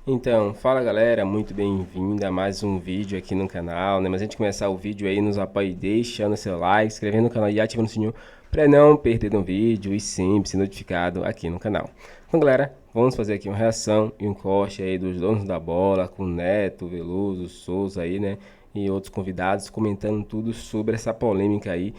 Então, fala galera, muito bem-vindo a mais um vídeo aqui no canal, né? Mas antes de começar o vídeo aí, nos apoie deixando seu like, se inscrevendo no canal e ativando o sininho para não perder um vídeo e sempre ser notificado aqui no canal. Então galera, vamos fazer aqui uma reação e um corte aí dos donos da bola, com Neto, Veloso, Souza aí, né? E outros convidados comentando tudo sobre essa polêmica aí,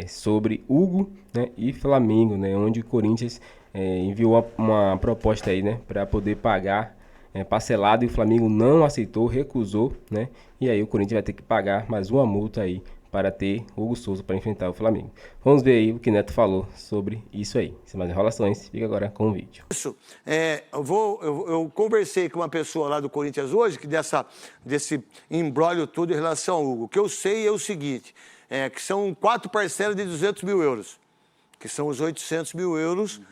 sobre Hugo, né? E Flamengo, né? Onde o Corinthians enviou uma proposta aí, né? Para poder pagar parcelado e o Flamengo não aceitou, recusou, né? E aí o Corinthians vai ter que pagar mais uma multa aí para ter Hugo Souza para enfrentar o Flamengo. Vamos ver aí o que Neto falou sobre isso aí. Sem mais enrolações, fica agora com o vídeo. Isso. Eu conversei com uma pessoa lá do Corinthians hoje, que desse imbróglio todo em relação ao Hugo. O que eu sei é o seguinte, que são 4 parcelas de 200 mil euros, que são os 800 mil euros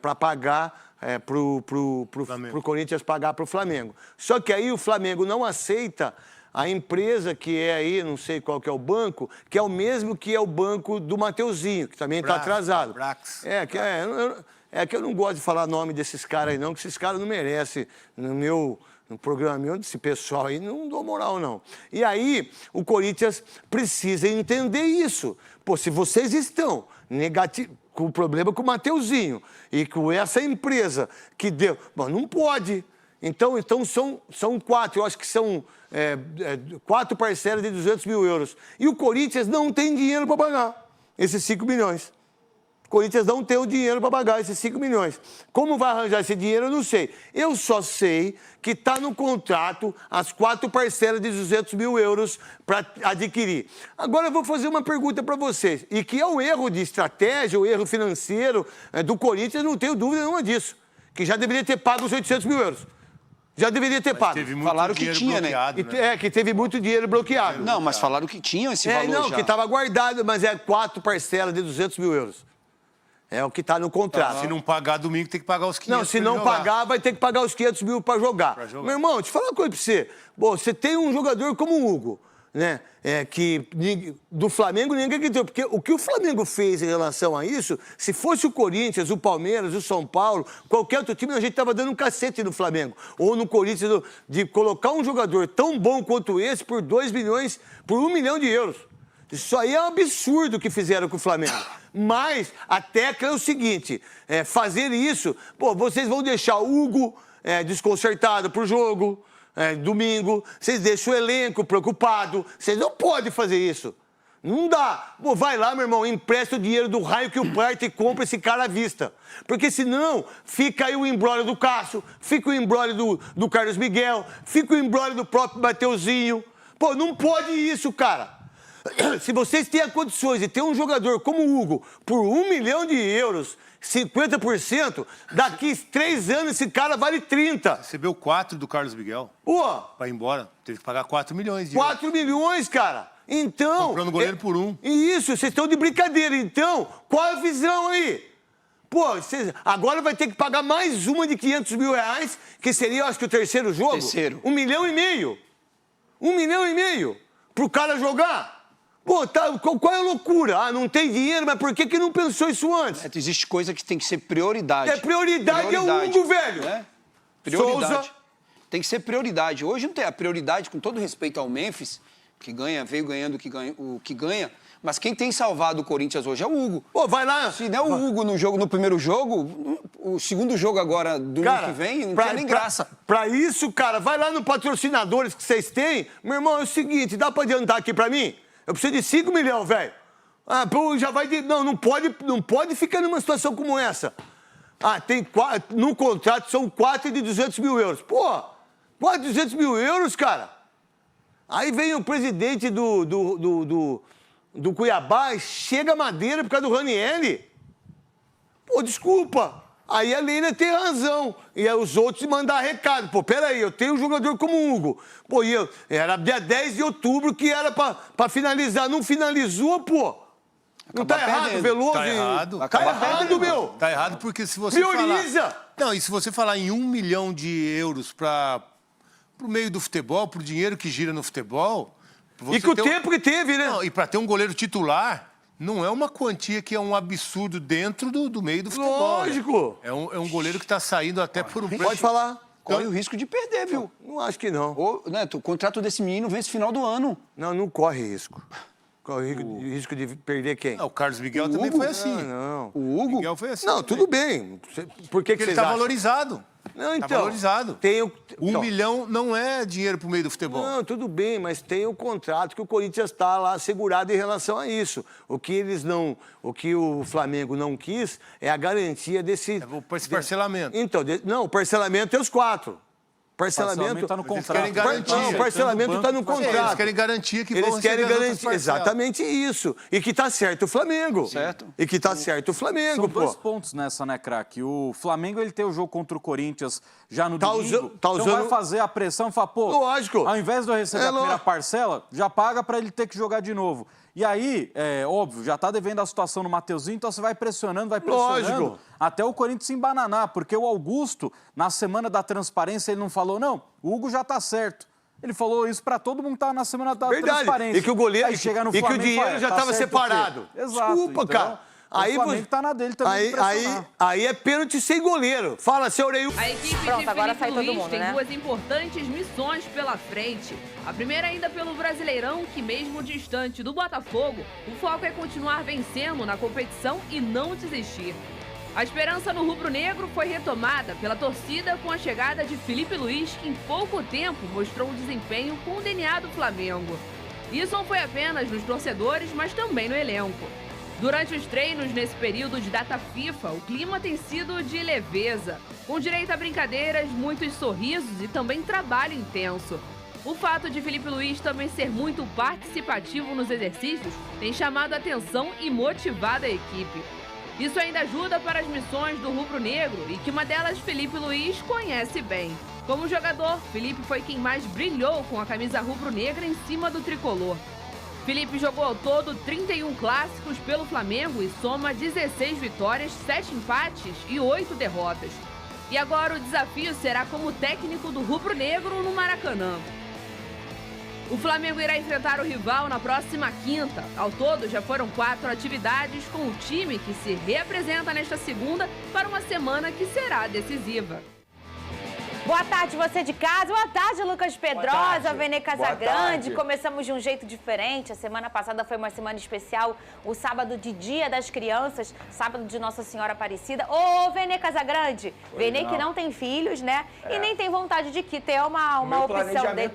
para pagar para o Corinthians pagar para o Flamengo. Só que aí o Flamengo não aceita a empresa que é aí, não sei qual que é o banco, que é o mesmo que é o banco do Mateuzinho, que também está atrasado. Que eu não gosto de falar nome desses caras aí não, que esses caras não merecem no programa meu, desse pessoal aí, não dou moral não. E aí o Corinthians precisa entender isso. Pô, se vocês estão com o problema com o Mateuzinho e com essa empresa que deu... Bom, não pode. Então são 4, eu acho que são 4 parcelas de 200 mil euros. E o Corinthians não tem dinheiro para pagar esses 5 milhões. O Corinthians não tem o dinheiro para pagar esses 5 milhões. Como vai arranjar esse dinheiro, eu não sei. Eu só sei que está no contrato as 4 parcelas de 200 mil euros para adquirir. Agora eu vou fazer uma pergunta para vocês. E que é o erro de estratégia, o erro financeiro do Corinthians, não tenho dúvida nenhuma disso. Que já deveria ter pago os 800 mil euros. Já deveria ter pago. Falaram que tinha, né? Que teve muito dinheiro bloqueado. Não, mas falaram que tinha esse valor não, já. que estava guardado, mas 4 parcelas de 200 mil euros. É o que está no contrato. Se não pagar domingo, tem que pagar os 500. Não, se não pagar, vai ter que pagar os 500 mil para jogar. Meu irmão, deixa eu falar uma coisa para você. Bom, você tem um jogador como o Hugo, né? Que do Flamengo ninguém acreditou. Porque o que o Flamengo fez em relação a isso, se fosse o Corinthians, o Palmeiras, o São Paulo, qualquer outro time, a gente estava dando um cacete no Flamengo. Ou no Corinthians, de colocar um jogador tão bom quanto esse por 2 milhões, por 1 milhão de euros. Isso aí é um absurdo que fizeram com o Flamengo. Mas a tecla é o seguinte, fazer isso, pô, vocês vão deixar o Hugo desconcertado pro jogo, domingo, vocês deixam o elenco preocupado, vocês não podem fazer isso. Não dá. Pô, vai lá, meu irmão, empresta o dinheiro do raio que o parte e compra esse cara à vista. Porque senão fica aí o embrólio do Cássio, fica o embrólio do Carlos Miguel, fica o embrólio do próprio Mateuzinho. Pô, não pode isso, cara. Se vocês têm condições de ter um jogador como o Hugo por 1 milhão de euros, 50%, daqui 3 anos esse cara vale 30. Recebeu 4 do Carlos Miguel. Pô! Pra ir embora. Teve que pagar 4 milhões de 4 milhões, cara. Então... Comprando goleiro por 1. Isso, vocês estão de brincadeira. Então, qual é a visão aí? Pô, agora vai ter que pagar mais uma de 500 mil reais, que seria, eu acho que o terceiro jogo. Terceiro. 1,5 milhão. 1,5 milhão pro cara jogar. Pô, qual é a loucura? Ah, não tem dinheiro, mas por que não pensou isso antes? Existe coisa que tem que ser prioridade. Prioridade é o Hugo, velho. Prioridade. Souza. Tem que ser prioridade. Hoje não tem a prioridade, com todo respeito ao Memphis, que veio ganhando o que ganha, mas quem tem salvado o Corinthians hoje é o Hugo. Pô, vai lá. Se der o Hugo no primeiro jogo, o segundo jogo agora, do ano que vem, não tem nem graça. Pra isso, cara, vai lá no patrocinadores que vocês têm. Meu irmão, é o seguinte, dá pra adiantar aqui pra mim? Eu preciso de 5 milhões, velho. Ah, pô, já vai de... Não pode ficar numa situação como essa. Ah, tem 4... No contrato são 4 de 200 mil euros. Pô, 4 de 200 mil euros, cara. Aí vem o presidente do Cuiabá e chega a madeira por causa do Ranieri. Pô, desculpa. Aí a Leila tem razão. E aí os outros mandar recado. Pô, peraí, eu tenho um jogador como o Hugo. Pô, era dia 10 de outubro que era pra finalizar. Não finalizou, pô. Não tá errado, Veloso? Tá errado. Tá errado, meu. Tá errado porque se você prioriza. Falar... Não, e se você falar em 1 milhão de euros pro meio do futebol, pro dinheiro que gira no futebol... E com o tempo que teve, né? Não, e pra ter um goleiro titular... Não é uma quantia que é um absurdo dentro do meio do futebol. Lógico. Né? É um goleiro que está saindo até por um preço... Pode falar. Corre o risco de perder, viu? Não acho que não. Ou, né, o contrato desse menino vence final do ano. Não corre risco. Corre risco de perder quem? Não, o Carlos Miguel também Hugo? foi assim. Não. O Hugo? Miguel foi assim. Não, também. tudo bem. Por que Porque ele vocês tá acham? valorizado. Não, então. Tá valorizado. Tem 1 milhão não é dinheiro pro meio do futebol. Não, tudo bem, mas tem o contrato que o Corinthians está lá segurado em relação a isso. O que o Flamengo não quis é a garantia desse... Esse parcelamento. Então, não, o parcelamento é os 4. Parcelamento tá no Eles contrato. querem garantia. Não, o parcelamento está no Eles contrato. querem garantia que vão Eles querem receber as outras garantir, parcelas. exatamente isso. E que tá certo o Flamengo. Certo. E que tá certo o Flamengo, São pô. 2 pontos nessa, né, craque? O Flamengo, ele tem o jogo contra o Corinthians já no Tá domingo. usando- Então vai fazer a pressão e falar, pô, Lógico. ao invés de eu receber É a primeira lógico. parcela, já paga pra ele ter que jogar de novo. E aí, óbvio, já tá devendo a situação no Mateuzinho, então você vai pressionando, Lógico. até o Corinthians se embananar, porque o Augusto, na semana da transparência, ele não falou, não, o Hugo já tá certo. Ele falou isso pra todo mundo que tava na semana da Verdade. transparência. E que o goleiro Aí chega no e que o Flamengo e dinheiro fala, já tá estava certo o quê? separado. Exato. Desculpa, então, cara. Aí o Flamengo tá na dele também de pressionar. aí é pênalti sem goleiro. Fala, seu Oreio. A equipe Pronto, de agora Felipe sai todo Luiz mundo, tem né? 2 importantes missões pela frente. A primeira ainda pelo Brasileirão, que mesmo distante do Botafogo, o foco é continuar vencendo na competição e não desistir. A esperança no rubro-negro foi retomada pela torcida com a chegada de Felipe Luiz, que em pouco tempo mostrou um desempenho com o DNA do Flamengo. Isso não foi apenas nos torcedores, mas também no elenco. Durante os treinos nesse período de data FIFA, o clima tem sido de leveza, com direito a brincadeiras, muitos sorrisos e também trabalho intenso. O fato de Felipe Luiz também ser muito participativo nos exercícios tem chamado a atenção e motivado a equipe. Isso ainda ajuda para as missões do rubro-negro e que uma delas Felipe Luiz conhece bem. Como jogador, Felipe foi quem mais brilhou com a camisa rubro-negra em cima do tricolor. Felipe jogou ao todo 31 clássicos pelo Flamengo e soma 16 vitórias, 7 empates e 8 derrotas. E agora o desafio será como técnico do rubro-negro no Maracanã. O Flamengo irá enfrentar o rival na próxima quinta. Ao todo, já foram 4 atividades com o time que se reapresenta nesta segunda para uma semana que será decisiva. Boa tarde, você de casa. Boa tarde, Lucas Pedrosa, Vene Casagrande. Começamos de um jeito diferente. A semana passada foi uma semana especial. O sábado de Dia das Crianças, sábado de Nossa Senhora Aparecida. Ô, Vene Casagrande. Vene que não tem filhos, né? E nem tem vontade de que ter uma opção dele.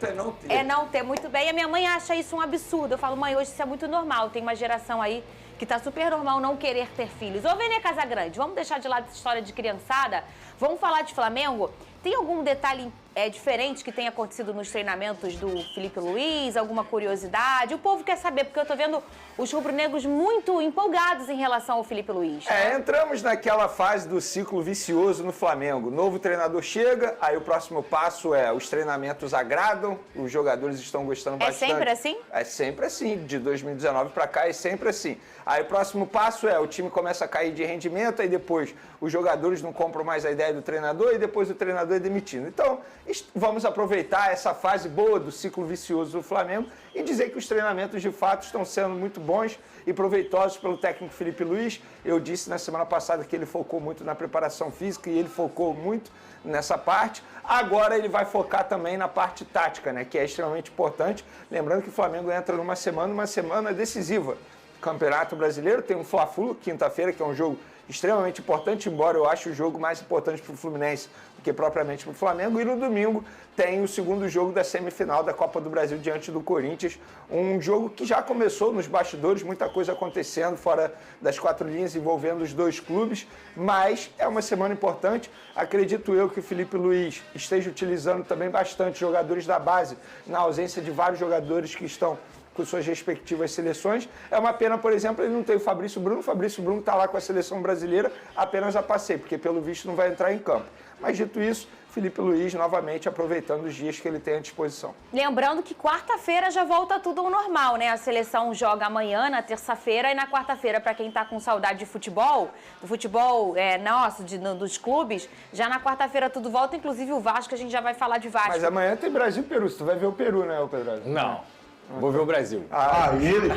É não ter, muito bem. E a minha mãe acha isso um absurdo. Eu falo, mãe, hoje isso é muito normal. Tem uma geração aí que tá super normal não querer ter filhos. Ô, Vene Casagrande, vamos deixar de lado essa história de criançada. Vamos falar de Flamengo? Tem algum detalhe diferente que tenha acontecido nos treinamentos do Felipe Luiz? Alguma curiosidade? O povo quer saber, porque eu tô vendo os rubro-negros muito empolgados em relação ao Felipe Luiz. Entramos naquela fase do ciclo vicioso no Flamengo. Novo treinador chega, aí o próximo passo os treinamentos agradam, os jogadores estão gostando bastante. É sempre assim? É sempre assim, de 2019 para cá é sempre assim. Aí o próximo passo o time começa a cair de rendimento, aí depois os jogadores não compram mais a ideia do treinador e depois o treinador é demitido. Então, vamos aproveitar essa fase boa do ciclo vicioso do Flamengo e dizer que os treinamentos de fato estão sendo muito bons e proveitosos pelo técnico Felipe Luiz. Eu disse na semana passada que ele focou muito na preparação física e ele focou muito nessa parte. Agora ele vai focar também na parte tática, né, que é extremamente importante. Lembrando que o Flamengo entra numa semana decisiva. Campeonato Brasileiro, tem um Fla-Flu, quinta-feira, que é um jogo extremamente importante, embora eu ache o jogo mais importante para o Fluminense do que propriamente para o Flamengo. E no domingo tem o segundo jogo da semifinal da Copa do Brasil diante do Corinthians. Um jogo que já começou nos bastidores, muita coisa acontecendo fora das 4 linhas envolvendo os 2 clubes, mas é uma semana importante. Acredito eu que o Felipe Luiz esteja utilizando também bastante jogadores da base, na ausência de vários jogadores que estão com suas respectivas seleções. É uma pena, por exemplo, ele não tem o Fabrício Bruno. O Fabrício Bruno está lá com a seleção brasileira apenas a passeio, porque pelo visto não vai entrar em campo. Mas dito isso, Felipe Luiz novamente aproveitando os dias que ele tem à disposição. Lembrando que quarta-feira já volta tudo ao normal, né? A seleção joga amanhã, na terça-feira, e na quarta-feira, para quem tá com saudade de futebol, do futebol nosso, dos clubes, já na quarta-feira tudo volta, inclusive o Vasco, a gente já vai falar de Vasco. Mas amanhã tem Brasil e Peru. Tu vai ver o Peru, né, Pedro? Não. Vou ver o Brasil. Ele?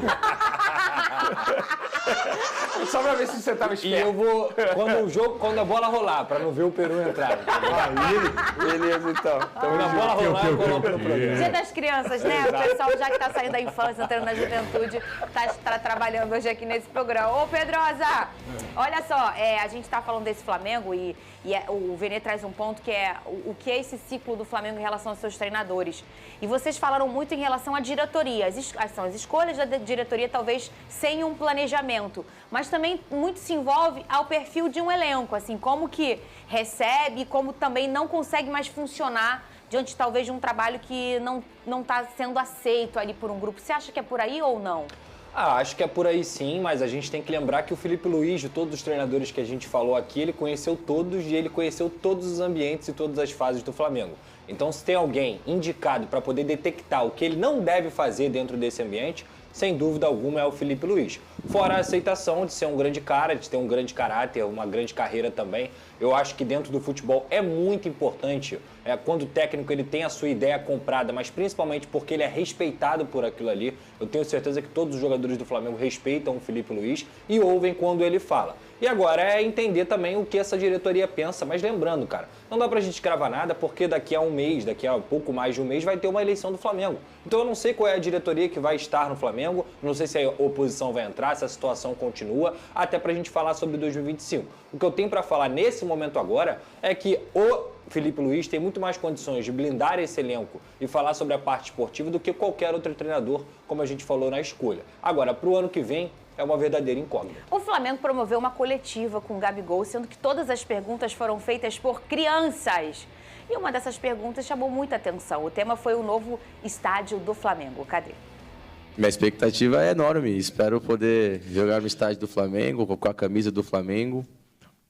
Só pra ver se você tava E esperto. eu vou, quando a bola rolar, pra não ver o Peru entrar. Beleza, então. Quando a bola rolar, eu coloco no programa. Dia das crianças, né? O pessoal já que tá saindo da infância, entrando na juventude, tá trabalhando hoje aqui nesse programa. Ô, Pedrosa, olha só, a gente tá falando desse Flamengo e o Vene traz um ponto que é o que é esse ciclo do Flamengo em relação aos seus treinadores. E vocês falaram muito em relação à diretoria. As escolhas da diretoria talvez sem um planejamento, mas também muito se envolve ao perfil de um elenco, assim, como que recebe, como também não consegue mais funcionar diante talvez de um trabalho que não está sendo aceito ali por um grupo. Você acha que é por aí ou não? Acho que é por aí sim, mas a gente tem que lembrar que o Felipe Luiz, de todos os treinadores que a gente falou aqui, ele conheceu todos e ele conheceu todos os ambientes e todas as fases do Flamengo. Então, se tem alguém indicado para poder detectar o que ele não deve fazer dentro desse ambiente, sem dúvida alguma é o Felipe Luiz. Fora a aceitação de ser um grande cara, de ter um grande caráter, uma grande carreira também. Eu acho que dentro do futebol é muito importante quando o técnico ele tem a sua ideia comprada, mas principalmente porque ele é respeitado por aquilo ali. Eu tenho certeza que todos os jogadores do Flamengo respeitam o Felipe Luiz e ouvem quando ele fala. E agora é entender também o que essa diretoria pensa. Mas lembrando, cara, não dá pra gente cravar nada porque daqui a um mês, daqui a pouco mais de um mês, vai ter uma eleição do Flamengo. Então eu não sei qual é a diretoria que vai estar no Flamengo, não sei se a oposição vai entrar, se a situação continua, até pra gente falar sobre 2025. O que eu tenho pra falar nesse momento agora é que o Felipe Luiz tem muito mais condições de blindar esse elenco e falar sobre a parte esportiva do que qualquer outro treinador, como a gente falou na escolha. Agora, pro ano que vem, é uma verdadeira incógnita. O Flamengo promoveu uma coletiva com o Gabigol, sendo que todas as perguntas foram feitas por crianças. E uma dessas perguntas chamou muita atenção. O tema foi o novo estádio do Flamengo. Cadê? Minha expectativa é enorme. Espero poder jogar no estádio do Flamengo, com a camisa do Flamengo.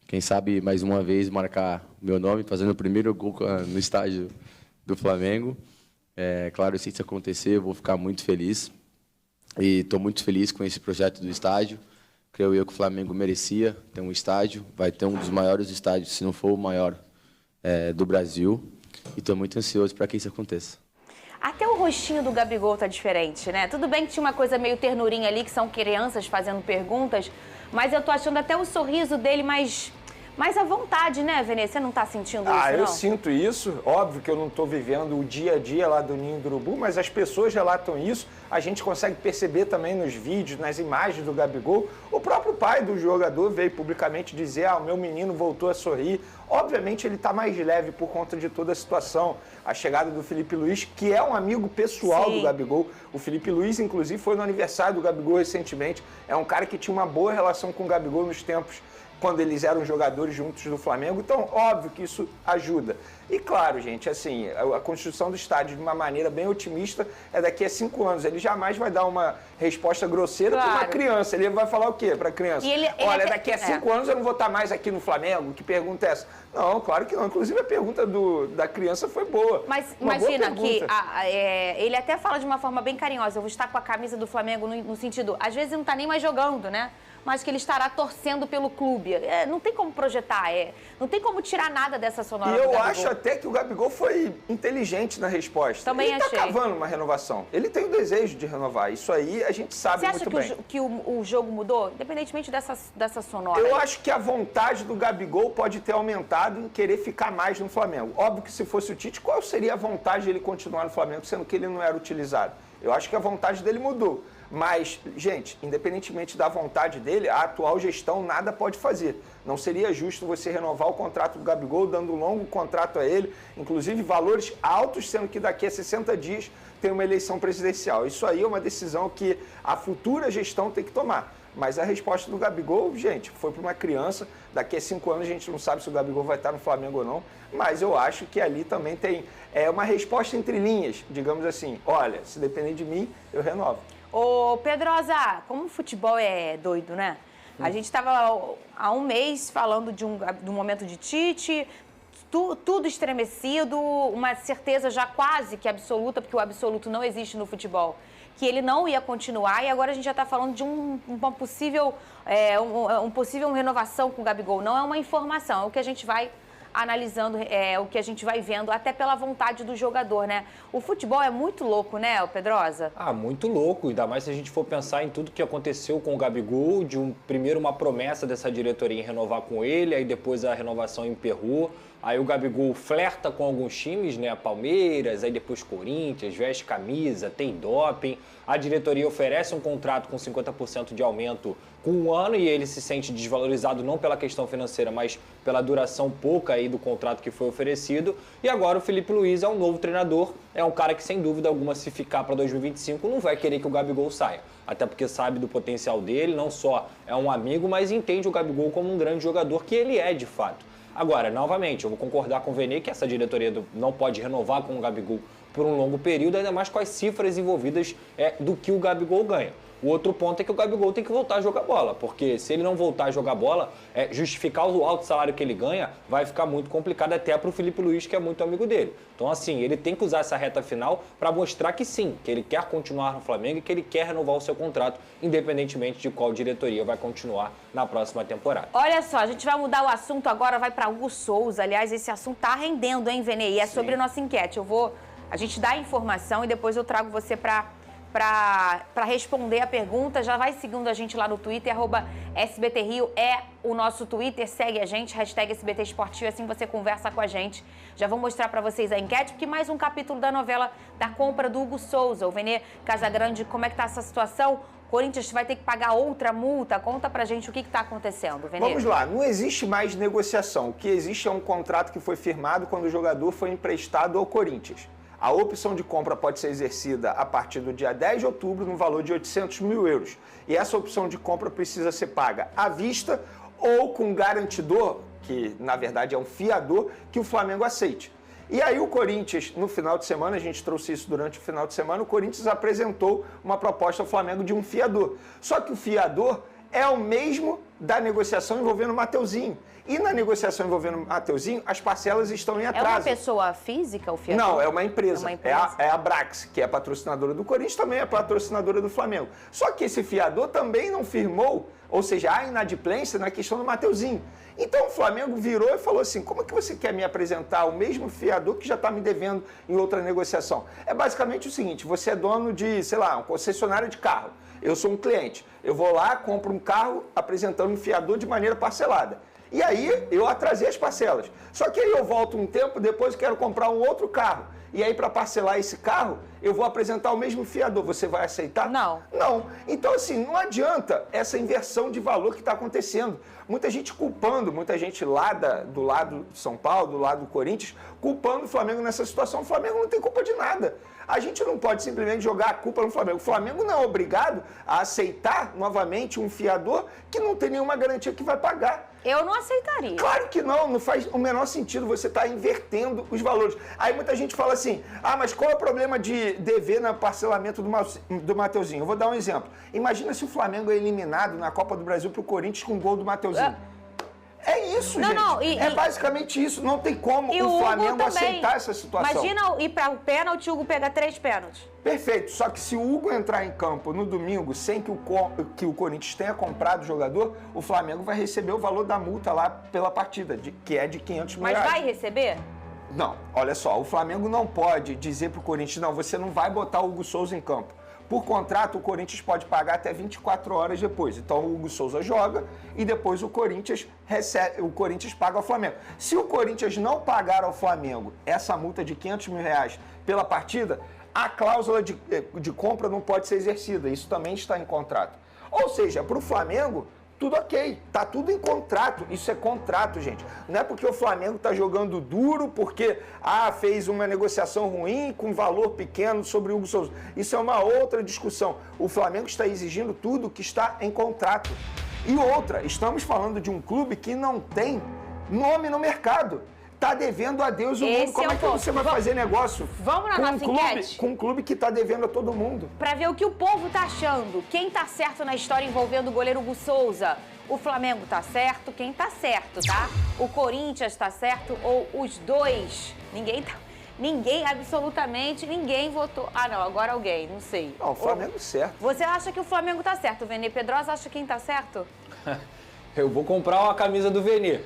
Quem sabe, mais uma vez, marcar o meu nome, fazendo o primeiro gol no estádio do Flamengo. Claro, se isso acontecer, eu vou ficar muito feliz. E estou muito feliz com esse projeto do estádio. Creio eu que o Flamengo merecia ter um estádio. Vai ter um dos maiores estádios, se não for o maior, do Brasil. E estou muito ansioso para que isso aconteça. Até o rostinho do Gabigol tá diferente, né? Tudo bem que tinha uma coisa meio ternurinha ali, que são crianças fazendo perguntas, mas eu tô achando até o sorriso dele mais à vontade, né, Vene? Você não tá sentindo isso, não? Eu sinto isso. Óbvio que eu não estou vivendo o dia a dia lá do Ninho do Urubu, mas as pessoas relatam isso. A gente consegue perceber também nos vídeos, nas imagens do Gabigol. O próprio pai do jogador veio publicamente dizer: o meu menino voltou a sorrir. Obviamente ele está mais leve por conta de toda a situação. A chegada do Felipe Luiz, que é um amigo pessoal do Gabigol. O Felipe Luiz, inclusive, foi no aniversário do Gabigol recentemente. É um cara que tinha uma boa relação com o Gabigol nos tempos quando eles eram jogadores juntos do Flamengo. Então, óbvio que isso ajuda. E claro, gente, assim, a construção do estádio de uma maneira bem otimista é daqui a 5 anos. Ele jamais vai dar uma resposta grosseira para uma criança. Ele vai falar o quê para a criança? Olha, daqui a 5 anos eu não vou estar mais aqui no Flamengo. Que pergunta é essa? Não, claro que não. Inclusive a pergunta da criança foi boa. Mas imagina que ele até fala de uma forma bem carinhosa: eu vou estar com a camisa do Flamengo no sentido, às vezes não está nem mais jogando, né? Mas que ele estará torcendo pelo clube. Não tem como projetar, não tem como tirar nada dessa sonora do Gabigol. E eu acho até que o Gabigol foi inteligente na resposta. Também ele está cavando uma renovação. Ele tem o desejo de renovar. Isso aí a gente sabe muito bem. Você acha que o jogo mudou, independentemente dessa sonora? Eu acho que a vontade do Gabigol pode ter aumentado em querer ficar mais no Flamengo. Óbvio que se fosse o Tite, qual seria a vontade de ele continuar no Flamengo, sendo que ele não era utilizado? Eu acho que a vontade dele mudou. Mas, gente, independentemente da vontade dele, a atual gestão nada pode fazer. Não seria justo você renovar o contrato do Gabigol, dando um longo contrato a ele, inclusive valores altos, sendo que daqui a 60 dias tem uma eleição presidencial. Isso aí é uma decisão que a futura gestão tem que tomar. Mas a resposta do Gabigol, gente, foi para uma criança. Daqui a 5 anos a gente não sabe se o Gabigol vai estar no Flamengo ou não. Mas eu acho que ali também tem uma resposta entre linhas, digamos assim. Olha, se depender de mim, eu renovo. Ô, Pedrosa, como o futebol é doido, né? A gente estava há um mês falando do momento de Tite, tudo estremecido, uma certeza já quase que absoluta, porque o absoluto não existe no futebol, que ele não ia continuar, e agora a gente já está falando de uma possível renovação com o Gabigol. Não é uma informação, é o que a gente vai analisando o que a gente vai vendo, até pela vontade do jogador, né? O futebol é muito louco, né, Pedrosa? Ah, muito louco, ainda mais se a gente for pensar em tudo que aconteceu com o Gabigol, primeiro uma promessa dessa diretoria em renovar com ele, aí depois a renovação emperrou, aí o Gabigol flerta com alguns times, né, Palmeiras, aí depois Corinthians, veste camisa, tem doping, a diretoria oferece um contrato com 50% de aumento com 1 ano e ele se sente desvalorizado não pela questão financeira, mas pela duração pouca aí do contrato que foi oferecido. E agora o Felipe Luiz é um novo treinador, é um cara que sem dúvida alguma se ficar para 2025 não vai querer que o Gabigol saia. Até porque sabe do potencial dele, não só é um amigo, mas entende o Gabigol como um grande jogador que ele é de fato. Agora, novamente, eu vou concordar com o Vene que essa diretoria não pode renovar com o Gabigol por um longo período, ainda mais com as cifras envolvidas do que o Gabigol ganha. O outro ponto é que o Gabigol tem que voltar a jogar bola, porque se ele não voltar a jogar bola, justificar o alto salário que ele ganha vai ficar muito complicado até para o Felipe Luiz, que é muito amigo dele. Então, assim, ele tem que usar essa reta final para mostrar que sim, que ele quer continuar no Flamengo e que ele quer renovar o seu contrato, independentemente de qual diretoria vai continuar na próxima temporada. Olha só, a gente vai mudar o assunto agora, vai para Hugo Souza. Aliás, esse assunto tá rendendo, hein, Vene? E é sobre a nossa enquete. A gente dá a informação e depois eu trago você para responder a pergunta. Já vai seguindo a gente lá no Twitter, @SBTRio é o nosso Twitter, segue a gente, #SBT Esportivo, assim você conversa com a gente. Já vou mostrar para vocês a enquete, porque mais um capítulo da novela da compra do Hugo Souza. O Vene Casagrande, como é que tá essa situação? O Corinthians vai ter que pagar outra multa? Conta pra gente o que tá acontecendo, Vene. Vamos lá, não existe mais negociação. O que existe é um contrato que foi firmado quando o jogador foi emprestado ao Corinthians. A opção de compra pode ser exercida a partir do dia 10 de outubro no valor de 800 mil euros. E essa opção de compra precisa ser paga à vista ou com garantidor, que na verdade é um fiador, que o Flamengo aceite. E aí o Corinthians, no final de semana, a gente trouxe isso durante o final de semana, o Corinthians apresentou uma proposta ao Flamengo de um fiador. Só que o fiador é o mesmo da negociação envolvendo o Mateuzinho. E na negociação envolvendo o Mateuzinho, as parcelas estão em atraso. É uma pessoa física, o fiador? Não, é uma empresa. É uma empresa. É a Brax, que é patrocinadora do Corinthians, também é patrocinadora do Flamengo. Só que esse fiador também não firmou, ou seja, há inadimplência na questão do Mateuzinho. Então o Flamengo virou e falou assim, como é que você quer me apresentar o mesmo fiador que já está me devendo em outra negociação? É basicamente o seguinte, você é dono de, sei lá, uma concessionária de carro. Eu sou um cliente. Eu vou lá, compro um carro apresentando um fiador de maneira parcelada. E aí eu atrasei as parcelas. Só que aí eu volto um tempo, depois quero comprar um outro carro. E aí para parcelar esse carro, eu vou apresentar o mesmo fiador. Você vai aceitar? Não. Não. Então assim, não adianta essa inversão de valor que está acontecendo. Muita gente culpando, muita gente lá do lado de São Paulo, do lado do Corinthians, culpando o Flamengo nessa situação. O Flamengo não tem culpa de nada. A gente não pode simplesmente jogar a culpa no Flamengo. O Flamengo não é obrigado a aceitar novamente um fiador que não tem nenhuma garantia que vai pagar. Eu não aceitaria. Claro que não, não faz o menor sentido você estar invertendo os valores. Aí muita gente fala assim, mas qual é o problema de dever no parcelamento do Mateuzinho? Eu vou dar um exemplo. Imagina se o Flamengo é eliminado na Copa do Brasil para o Corinthians com um gol do Mateuzinho. É isso, gente. É basicamente isso. Não tem como o Flamengo aceitar essa situação. Imagina ir para o pênalti, o Hugo pega 3 pênaltis. Perfeito. Só que se o Hugo entrar em campo no domingo sem que o Corinthians tenha comprado o jogador, o Flamengo vai receber o valor da multa lá pela partida, que é de 500 mil reais. Mas vai receber? Não. Olha só, o Flamengo não pode dizer para o Corinthians, não, você não vai botar o Hugo Souza em campo. Por contrato, o Corinthians pode pagar até 24 horas depois. Então, o Hugo Souza joga e depois o Corinthians paga ao Flamengo. Se o Corinthians não pagar ao Flamengo essa multa de 500 mil reais pela partida, a cláusula de compra não pode ser exercida. Isso também está em contrato. Ou seja, para o Flamengo, tudo ok, tá tudo em contrato, isso é contrato, gente. Não é porque o Flamengo tá jogando duro, porque fez uma negociação ruim com valor pequeno sobre o Hugo Souza. Isso é uma outra discussão. O Flamengo está exigindo tudo que está em contrato. E outra, estamos falando de um clube que não tem nome no mercado. Tá devendo a Deus o mundo. Como é que você vai fazer negócio com um clube que tá devendo a todo mundo? Pra ver o que o povo tá achando. Quem tá certo na história envolvendo o goleiro Hugo Souza? O Flamengo tá certo? Quem tá certo, tá? O Corinthians tá certo ou os dois? Absolutamente ninguém votou. Não, agora alguém, não sei. Não, o Flamengo certo. Você acha que o Flamengo tá certo, Vene? Pedrosa acha quem tá certo? Eu vou comprar uma camisa do Vene.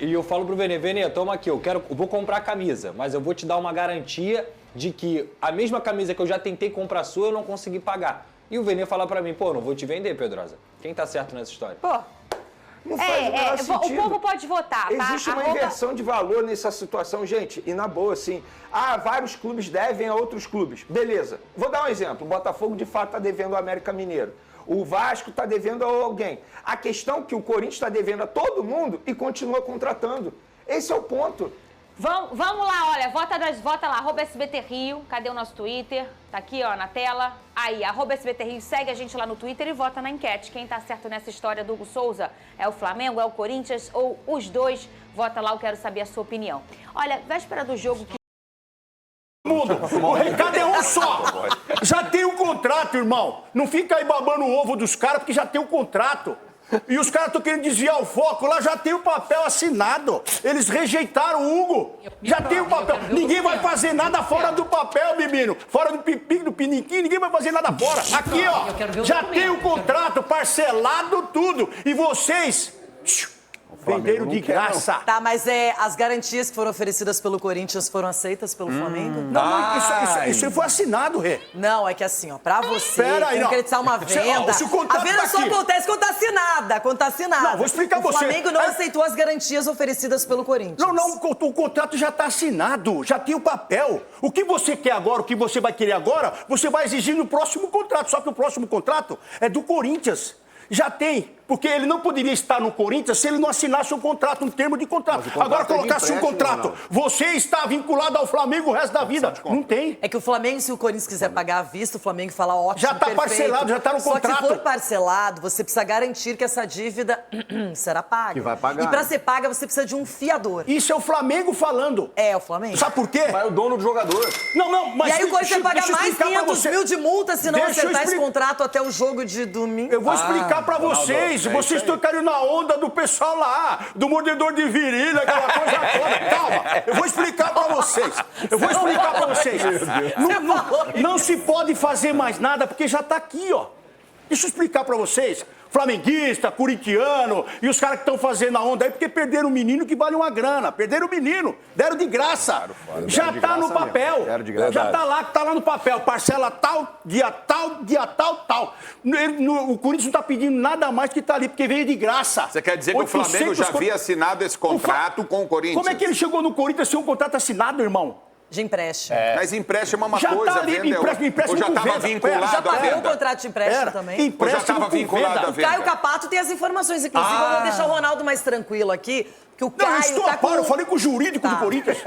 E eu falo pro Vene, toma aqui, eu vou comprar a camisa, mas eu vou te dar uma garantia de que a mesma camisa que eu já tentei comprar sua, eu não consegui pagar. E o Vene fala pra mim, pô, não vou te vender, Pedrosa. Quem tá certo nessa história? Pô, Não faz o menor sentido. o povo pode votar, tá? Existe uma inversão de valor nessa situação, gente. E na boa, assim, vários clubes devem a outros clubes. Beleza. Vou dar um exemplo. O Botafogo, de fato, está devendo ao América Mineiro. O Vasco está devendo a alguém. A questão é que o Corinthians está devendo a todo mundo e continua contratando. Esse é o ponto. Vamos lá, olha, vota lá, @SBT Rio, cadê o nosso Twitter? Tá aqui, ó, na tela. Aí, @SBT Rio, segue a gente lá no Twitter e vota na enquete. Quem tá certo nessa história do Hugo Souza? É o Flamengo, é o Corinthians ou os dois? Vota lá, eu quero saber a sua opinião. Olha, véspera do jogo que... O recado é um só. Já tem o contrato, irmão. Não fica aí babando o ovo dos caras, porque já tem o contrato. E os caras estão querendo desviar o foco. Lá já tem o papel assinado. Eles rejeitaram o Hugo. Já tem o papel. Ninguém vai fazer nada fora do papel, menino. Fora do pipi, do piniquim, ninguém vai fazer nada fora. Aqui, ó. Já tem o contrato parcelado, tudo. E vocês... venderam de graça. Tá, mas as garantias que foram oferecidas pelo Corinthians foram aceitas pelo Flamengo? Não, isso foi assinado, Rê. Não, é que assim, ó, pra você aí, concretizar uma venda, se o contrato a venda tá só aqui. acontece quando tá assinada, Não, vou explicar o você. Flamengo não aceitou as garantias oferecidas pelo Corinthians. Não, o contrato já tá assinado, já tem o papel. O que você quer agora, o que você vai querer agora, você vai exigir no próximo contrato. Só que o próximo contrato é do Corinthians. Já tem, porque ele não poderia estar no Corinthians se ele não assinasse um contrato, um termo de contrato. Agora colocasse um contrato. Você está vinculado ao Flamengo o resto da vida. Não tem. É que o Flamengo, se o Corinthians quiser pagar à vista, o Flamengo fala ótimo, já tá perfeito. parcelado, já tá no contrato. Só que se for parcelado, você precisa garantir que essa dívida será paga. Que vai pagar. E pra ser paga, você precisa de um fiador. Isso é o Flamengo falando. É o Flamengo. Sabe por quê? Mas é o dono do jogador. Não, mas... E aí o Corinthians vai pagar mais 500 mil de multa se não Deixa eu acertar esse contrato até o jogo de domingo. Eu vou explicar pra vocês. Vocês estão caindo na onda do pessoal lá, do mordedor de virilha, aquela coisa toda. Calma, eu vou explicar pra vocês. Não se pode fazer mais nada, porque já tá aqui, ó. Deixa eu explicar pra vocês. Flamenguista, corintiano e os caras que estão fazendo a onda aí porque perderam o menino que vale uma grana. Perderam o menino, deram de graça. Já tá no papel. Já tá lá no papel. Parcela tal, dia tal. O Corinthians não tá pedindo nada mais que tá ali, porque veio de graça. Você quer dizer que o Flamengo já havia assinado esse contrato com o Corinthians? Como é que ele chegou no Corinthians sem um contrato assinado, irmão? De empréstimo. Mas empréstimo é uma já coisa, tá ali, venda empréstimo ou já estava vinculado já à pagou venda? o contrato de empréstimo também? Ou já estava vinculado à O venda? Caio Capato tem as informações, inclusive eu vou deixar o Ronaldo mais tranquilo aqui, que o Caio eu falei com o jurídico do Corinthians.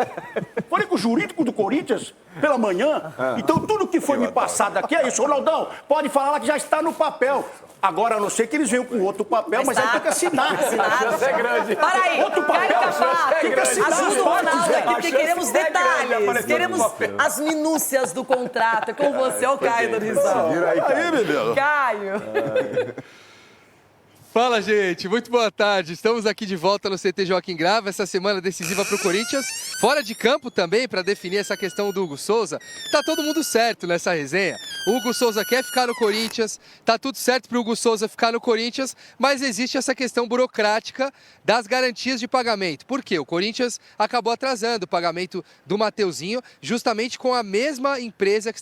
Falei com o jurídico do Corinthians pela manhã. Então tudo que foi me passado aqui é isso. Ronaldão, pode falar lá que já está no papel. Agora, a não ser que eles venham com outro papel, mas aí tem que assinar. Você é grande. Para aí, outro papel. Tem que assinar. Ajuda o Ronaldo aqui, porque queremos detalhes. Queremos as minúcias do contrato. É com você, o Caio do Rizal. Aí, menino. Caio. Fala, gente. Muito boa tarde. Estamos aqui de volta no CT Joaquim Grava, essa semana decisiva para o Corinthians. Fora de campo também, para definir essa questão do Hugo Souza. Tá todo mundo certo nessa resenha. O Hugo Souza quer ficar no Corinthians, tá tudo certo para o Hugo Souza ficar no Corinthians, mas existe essa questão burocrática das garantias de pagamento. Por quê? O Corinthians acabou atrasando o pagamento do Mateuzinho, justamente com a mesma empresa que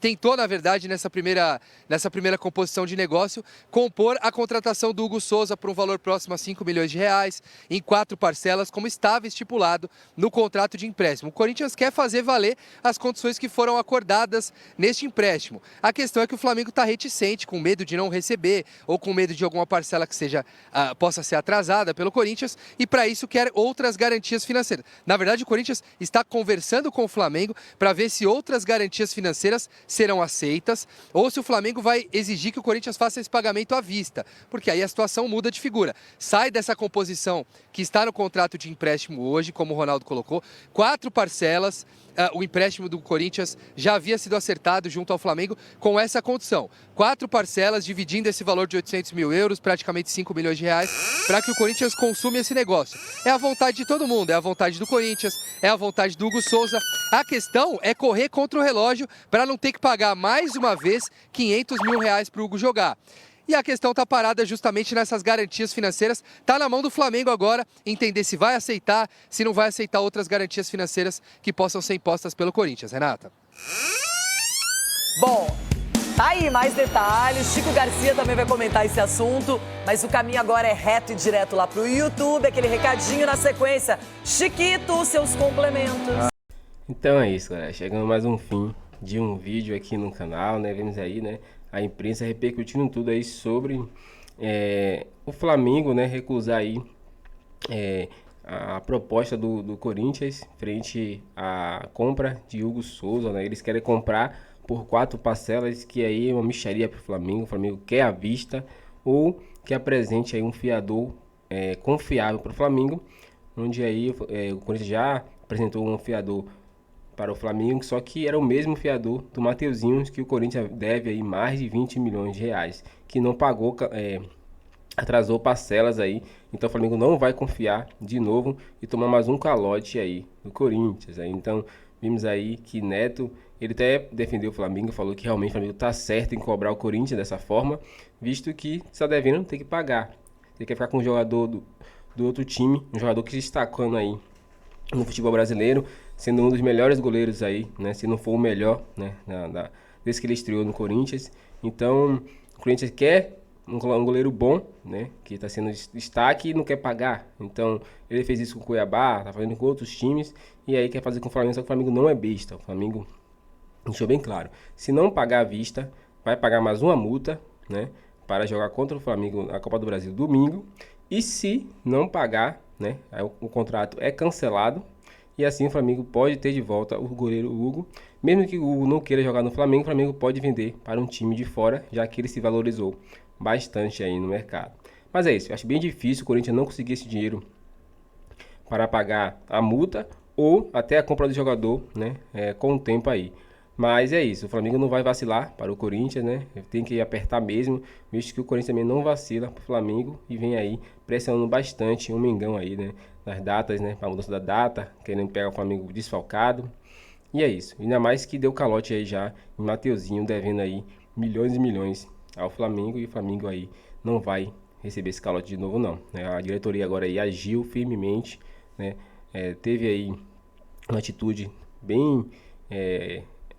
tentou, na verdade, nessa primeira composição de negócio, compor a contratação do Hugo Souza por um valor próximo a 5 milhões de reais, em 4 parcelas, como estava estipulado no contrato de empréstimo. O Corinthians quer fazer valer as condições que foram acordadas neste empréstimo. A questão é que o Flamengo está reticente, com medo de não receber, ou com medo de alguma parcela que possa ser atrasada pelo Corinthians, e para isso quer outras garantias financeiras. Na verdade, o Corinthians está conversando com o Flamengo para ver se outras garantias financeiras serão aceitas, ou se o Flamengo vai exigir que o Corinthians faça esse pagamento à vista, porque aí a situação muda de figura. Sai dessa composição que está no contrato de empréstimo hoje, como o Ronaldo colocou, 4 parcelas. O empréstimo do Corinthians já havia sido acertado junto ao Flamengo com essa condição. 4 parcelas, dividindo esse valor de 800 mil euros, praticamente 5 milhões de reais, para que o Corinthians consuma esse negócio. É a vontade de todo mundo, é a vontade do Corinthians, é a vontade do Hugo Souza. A questão é correr contra o relógio para não ter que pagar mais uma vez 500 mil reais para o Hugo jogar. E a questão tá parada justamente nessas garantias financeiras. Tá na mão do Flamengo agora entender se vai aceitar, se não vai aceitar outras garantias financeiras que possam ser impostas pelo Corinthians. Renata. Bom, tá aí mais detalhes. Chico Garcia também vai comentar esse assunto, mas o caminho agora é reto e direto lá pro YouTube, aquele recadinho na sequência. Chiquito, seus complementos. Então é isso, galera. Chegando mais um fim de um vídeo aqui no canal, né? Vemos aí, né? A imprensa repercutindo tudo aí sobre o Flamengo, né? Recusar aí a proposta do Corinthians frente à compra de Hugo Souza, né? Eles querem comprar por 4 parcelas, que aí é uma mixaria para o Flamengo. O Flamengo quer à vista ou que apresente aí um fiador confiável para o Flamengo, onde aí o Corinthians já apresentou um fiador para o Flamengo, só que era o mesmo fiador do Mateuzinho, que o Corinthians deve aí mais de 20 milhões de reais, que não pagou, atrasou parcelas aí. Então o Flamengo não vai confiar de novo e tomar mais um calote aí do Corinthians. Aí, então vimos aí que Neto, ele até defendeu o Flamengo, falou que realmente o Flamengo está certo em cobrar o Corinthians dessa forma, visto que está devendo, tem que pagar. Você quer ficar com um jogador do outro time, um jogador que se destacando aí no futebol brasileiro, sendo um dos melhores goleiros aí, né? Se não for o melhor, né? Desde que ele estreou no Corinthians. Então, o Corinthians quer um goleiro bom, né? Que está sendo destaque e não quer pagar. Então, ele fez isso com o Cuiabá, tá fazendo com outros times, e aí quer fazer com o Flamengo, só que o Flamengo não é besta. O Flamengo deixou bem claro. Se não pagar à vista, vai pagar mais uma multa, né? Para jogar contra o Flamengo na Copa do Brasil domingo. E se não pagar, né? Aí o contrato é cancelado. E assim o Flamengo pode ter de volta o goleiro Hugo. Mesmo que o Hugo não queira jogar no Flamengo, o Flamengo pode vender para um time de fora, já que ele se valorizou bastante aí no mercado. Mas é isso, eu acho bem difícil o Corinthians não conseguir esse dinheiro para pagar a multa ou até a compra do jogador, né? Com o tempo aí. Mas é isso, o Flamengo não vai vacilar para o Corinthians, né? Tem que apertar mesmo, visto que o Corinthians também não vacila para o Flamengo e vem aí pressionando bastante o Mengão aí, né? Nas datas, né? Para a mudança da data, querendo pegar o Flamengo desfalcado. E é isso, ainda mais que deu calote aí já em Mateuzinho, devendo aí milhões e milhões ao Flamengo, e o Flamengo aí não vai receber esse calote de novo não, né? A diretoria agora aí agiu firmemente, né? Teve aí uma atitude bem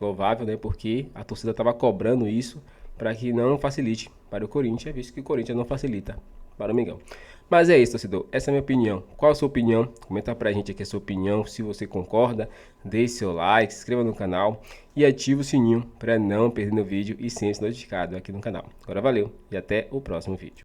louvável, né? Porque a torcida estava cobrando isso para que não facilite para o Corinthians, visto que o Corinthians não facilita para o Mengão. Mas é isso, torcedor. Essa é a minha opinião. Qual a sua opinião? Comenta pra gente aqui a sua opinião, se você concorda. Deixe seu like, se inscreva no canal e ative o sininho para não perder o vídeo e sempre ser notificado aqui no canal. Agora valeu e até o próximo vídeo.